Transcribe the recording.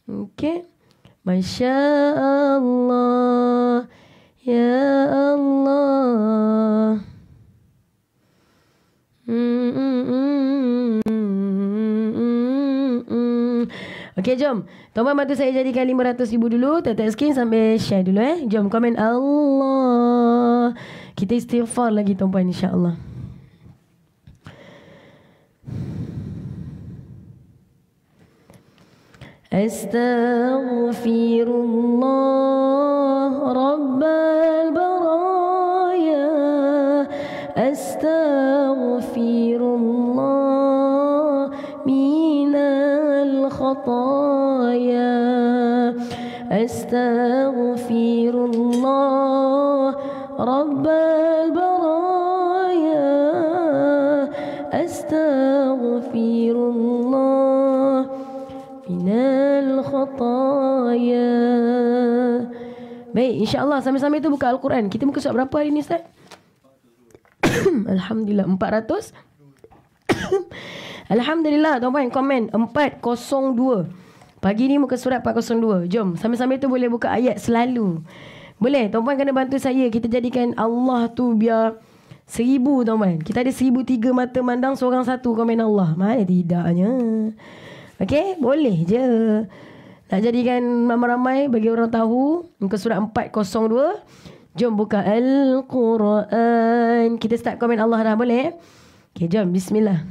Okey. Masya Allah. Ya Allah. Okey, jom. Tuan-tuan bantu saya jadikan 500,000 dulu. Tap skrin sambil share dulu Jom komen Allah. Kita istighfar lagi tuan-tuan, insya-Allah. Astaghfirullah Rabbal baraya. Astaghfirullah minal khataya. Astaghfirullah Rabbal baraya. Astaghfirullah minal khataya. Baik, insya-Allah sambil-sambil tu buka Al-Quran. Kita muka surat berapa hari ni, Ustaz? Alhamdulillah 400. Alhamdulillah, tuan-tuan komen 402. Pagi ni muka surat 402. Jom, sambil-sambil tu boleh buka ayat selalu. Boleh, tuan-tuan kena bantu saya. Kita jadikan Allah tu biar 1000, tuan-tuan. Kita ada 1003 mata mandang, seorang satu komen Allah. Mana tidaknya. Okey, boleh je. Nak jadikan ramai-ramai bagi orang tahu. Muka surat 402. Jom buka Al-Quran. Kita start komen Allah dah, boleh? Okey, jom. Bismillah.